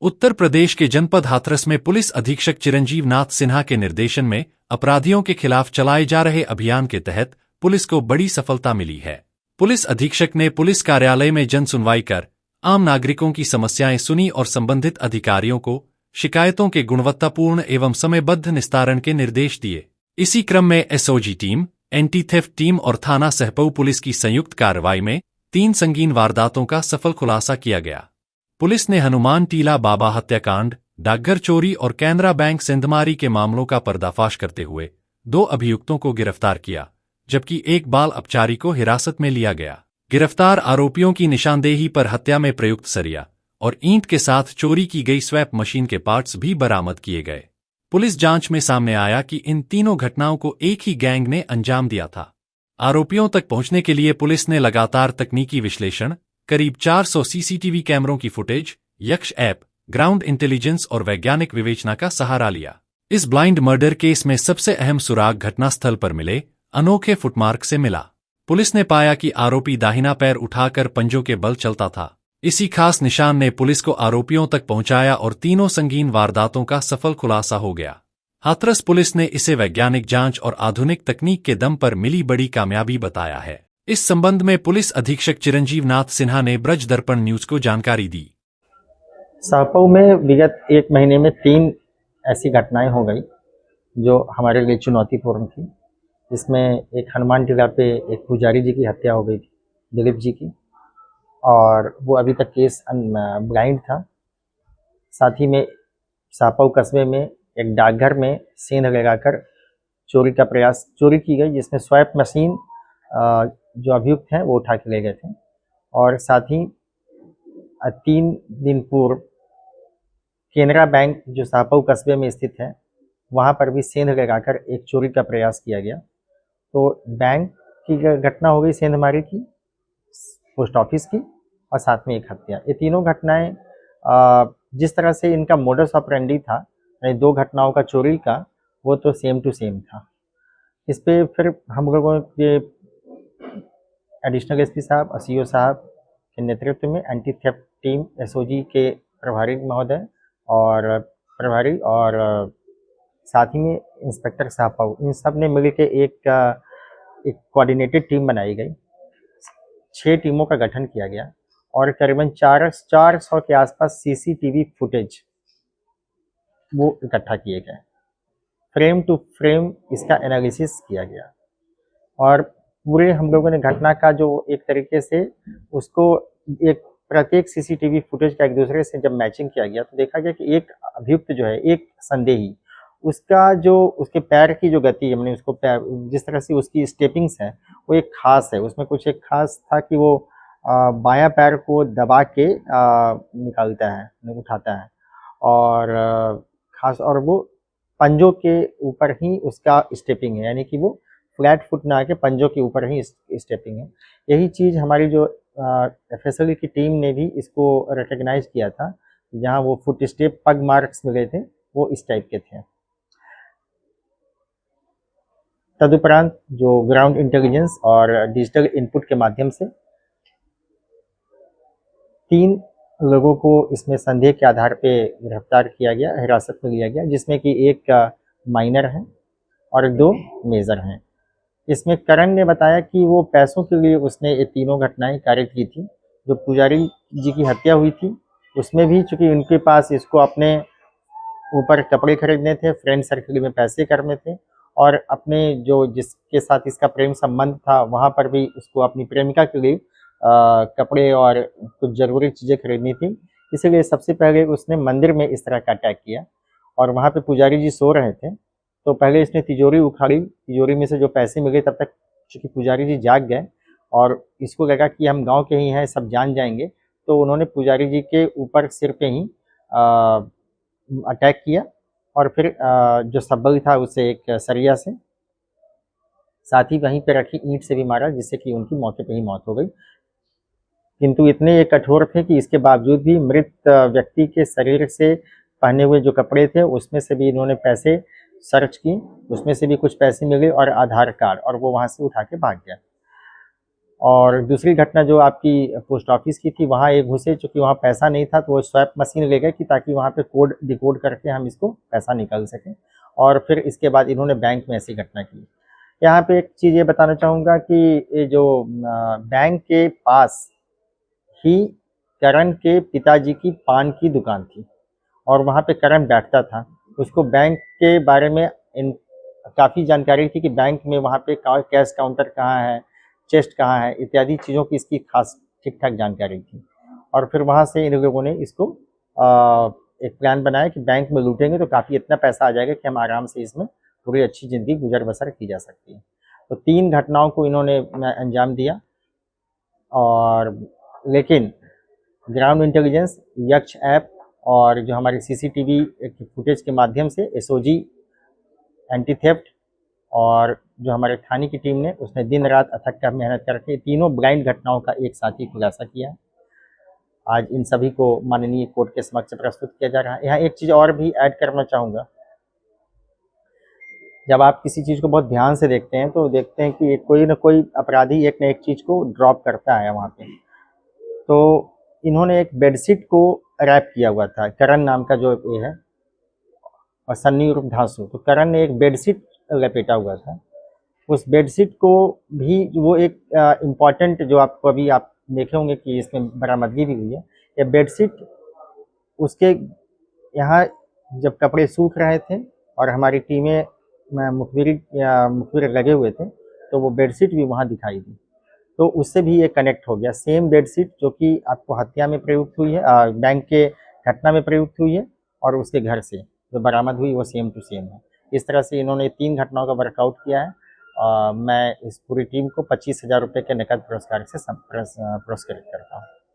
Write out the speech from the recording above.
उत्तर प्रदेश के जनपद हाथरस में पुलिस अधीक्षक चिरंजीव नाथ सिन्हा के निर्देशन में अपराधियों के खिलाफ चलाए जा रहे अभियान के तहत पुलिस को बड़ी सफलता मिली है। पुलिस अधीक्षक ने पुलिस कार्यालय में जन सुनवाई कर आम नागरिकों की समस्याएं सुनी और संबंधित अधिकारियों को शिकायतों के गुणवत्तापूर्ण एवं समयबद्ध निस्तारण के निर्देश दिए। इसी क्रम में SOG team, anti theft team और थाना सहपऊ पुलिस की संयुक्त कार्रवाई में 3 संगीन वारदातों का सफल खुलासा किया गया। पुलिस ने हनुमान टीला बाबा हत्याकांड, डाकघर चोरी और कैनरा बैंक सेंधमारी के मामलों का पर्दाफाश करते हुए 2 अभियुक्तों को गिरफ्तार किया, जबकि एक बाल अपचारी को हिरासत में लिया गया। गिरफ्तार आरोपियों की निशानदेही पर हत्या में प्रयुक्त सरिया और ईंट के साथ चोरी की गई स्वैप मशीन के पार्ट्स भी बरामद किए गए। पुलिस जांच में सामने आया कि इन तीनों घटनाओं को एक ही गैंग ने अंजाम दिया था। आरोपियों तक पहुंचने के लिए पुलिस ने लगातार तकनीकी विश्लेषण, करीब 400 सीसीटीवी कैमरों की फुटेज, यक्ष ऐप, ग्राउंड इंटेलिजेंस और वैज्ञानिक विवेचना का सहारा लिया। इस ब्लाइंड मर्डर केस में सबसे अहम सुराग घटनास्थल पर मिले अनोखे फुटमार्क से मिला। पुलिस ने पाया कि आरोपी दाहिना पैर उठाकर पंजों के बल चलता था। इसी खास निशान ने पुलिस को आरोपियों तक पहुंचाया और तीनों संगीन वारदातों का सफल खुलासा हो गया। हाथरस पुलिस ने इसे वैज्ञानिक जांच और आधुनिक तकनीक के दम पर मिली बड़ी कामयाबी बताया है। इस संबंध में पुलिस अधीक्षक चिरंजीव नाथ सिन्हा ने ब्रज दर्पण न्यूज को जानकारी दी। सहपऊ में विगत 1 महीने में 3 ऐसी घटनाएं हो गई जो हमारे लिए चुनौतीपूर्ण थी। जिसमें एक हनुमान टीला पे एक पुजारी जी की हत्या हो गई थी, दिलीप जी की, और वो अभी तक केस ब्लाइंड था। साथ ही में सहपऊ कस्बे में एक डाकघर में सेंध लगाकर चोरी की गई, जिसमें स्वैप मशीन जो अभियुक्त हैं वो उठा के ले गए थे। और साथ ही 3 दिन पूर्व कैनरा बैंक जो सहपऊ कस्बे में स्थित है वहाँ पर भी सेंध लगाकर एक चोरी का प्रयास किया गया। तो बैंक की घटना हो गई सेंधमारी की, पोस्ट ऑफिस की, और साथ में एक हत्या। ये तीनों घटनाएं जिस तरह से इनका मोडस ऑपरेंडी था, यानी 2 घटनाओं का चोरी का, वो तो सेम टू सेम था। इस पे फिर हम लोगों के एडिशनल एसपी साहब और सीओ साहब के नेतृत्व में एंटी थेफ्ट टीम, एसओजी के प्रभारी महोदय और साथ ही में इंस्पेक्टर साहब, इन सब ने मिल के एक कोऑर्डिनेटेड टीम बनाई गई। 6 टीमों का गठन किया गया और करीबन 400 के आसपास सीसीटीवी फुटेज वो इकट्ठा किए गए। फ्रेम टू फ्रेम इसका एनालिसिस किया गया और पूरे हम लोगों ने घटना का जो एक तरीके से उसको एक प्रत्येक सीसीटीवी फुटेज का एक दूसरे से जब मैचिंग किया गया तो देखा गया कि एक अभियुक्त जो है, एक संदेही, उसका जो उसके पैर की जो गति है, मैंने उसको जिस तरह से उसकी स्टेपिंग्स है वो एक खास है। उसमें कुछ एक खास था कि वो बायां पैर को दबा के निकालता है, उठाता है, और खास और वो पंजों के ऊपर ही उसका स्टेपिंग है, यानी कि वो फ्लैट फुट ना आके पंजों के ऊपर ही स्टेपिंग है। यही चीज़ हमारी जो एफएसएल की टीम ने भी इसको रिकग्नाइज किया था, जहाँ वो फुट स्टेप पग मार्क्स मिले थे वो इस टाइप के थे। तदुपरांत जो ग्राउंड इंटेलिजेंस और डिजिटल इनपुट के माध्यम से 3 लोगों को इसमें संदेह के आधार पे गिरफ्तार किया गया, हिरासत में लिया गया, जिसमें कि एक माइनर है और 2 मेजर हैं। इसमें करण ने बताया कि वो पैसों के लिए उसने ये तीनों घटनाएं कारित की थी। जो पुजारी जी की हत्या हुई थी उसमें भी चूंकि उनके पास इसको अपने ऊपर कपड़े खरीदने थे, फ्रेंड सर्कल में पैसे करने थे, और अपने जो जिसके साथ इसका प्रेम संबंध था वहाँ पर भी उसको अपनी प्रेमिका के लिए कपड़े और कुछ ज़रूरी चीज़ें खरीदनी थी। इसीलिए सबसे पहले उसने मंदिर में इस तरह का अटैक किया और वहाँ पे पुजारी जी सो रहे थे। तो पहले इसने तिजोरी उखाड़ी, तिजोरी में से जो पैसे मिले, तब तक चूँकि पुजारी जी जाग गए और इसको लगा कि हम गांव के ही हैं, सब जान जाएंगे, तो उन्होंने पुजारी जी के ऊपर सिर पे ही अटैक किया और फिर जो सब्बल था उसे एक सरिया से, साथ ही वहीं पे रखी ईंट से भी मारा, जिससे कि उनकी मौके पे ही मौत हो गई। किंतु इतने ये कठोर थे कि इसके बावजूद भी मृत व्यक्ति के शरीर से पहने हुए जो कपड़े थे उसमें से भी इन्होंने पैसे सर्च की, उसमें से भी कुछ पैसे मिले और आधार कार्ड, और वो वहाँ से उठा के भाग गया। और दूसरी घटना जो आपकी पोस्ट ऑफिस की थी, वहाँ एक घुसे, चूँकि वहाँ पैसा नहीं था तो वो स्वैप मशीन ले गए कि ताकि वहाँ पे कोड डिकोड करके हम इसको पैसा निकाल सकें, और फिर इसके बाद इन्होंने बैंक में ऐसी घटना की। यहाँ पे एक चीज़ ये बताना चाहूँगा कि ये जो बैंक के पास ही करण के पिताजी की पान की दुकान थी और वहाँ पे करण बैठता था। उसको बैंक के बारे में काफ़ी जानकारी थी कि बैंक में वहाँ पे कैश काउंटर कहाँ है, चेस्ट कहाँ है, इत्यादि चीज़ों की इसकी खास ठीक ठाक जानकारी थी। और फिर वहाँ से इन लोगों ने इसको एक प्लान बनाया कि बैंक में लूटेंगे तो काफ़ी इतना पैसा आ जाएगा कि हम आराम से इसमें पूरी अच्छी ज़िंदगी गुजर बसर की जा सकती है। तो 3 घटनाओं को इन्होंने अंजाम दिया, और लेकिन ग्राउंड इंटेलिजेंस, यक्ष ऐप और जो हमारी सीसीटीवी फुटेज के माध्यम से एसओजी, एंटी थेफ्ट और जो हमारे थाने की टीम ने, उसने दिन रात अथक मेहनत करके तीनों ब्लाइंड घटनाओं का एक साथ ही खुलासा किया। आज इन सभी को माननीय कोर्ट के समक्ष प्रस्तुत किया जा रहा है। यहाँ एक चीज़ और भी ऐड करना चाहूँगा, जब आप किसी चीज़ को बहुत ध्यान से देखते हैं तो देखते हैं कि कोई ना कोई अपराधी एक न एक चीज़ को ड्रॉप करता है वहाँ पे। तो इन्होंने एक बेडशीट को रैप किया हुआ था, करण नाम का जो ये है, और सन्नी उर्फ धांसू। तो करण ने एक बेडशीट लपेटा हुआ था, उस बेडशीट को भी वो एक इम्पॉर्टेंट जो आपको अभी आप देखे होंगे कि इसमें बरामदगी भी हुई है। ये बेडशीट उसके यहाँ जब कपड़े सूख रहे थे और हमारी टीमें मुखबिर लगे हुए थे, तो वो बेडशीट भी वहाँ दिखाई दी। तो उससे भी ये कनेक्ट हो गया। सेम बेडशीट जो कि आपको हत्या में प्रयुक्त हुई है, बैंक के घटना में प्रयुक्त हुई है, और उसके घर से जो बरामद हुई वो सेम टू सेम है। इस तरह से इन्होंने 3 घटनाओं का वर्कआउट किया है। मैं इस पूरी टीम को 25,000 रुपये के नकद पुरस्कार से पुरस्कृत करता हूँ।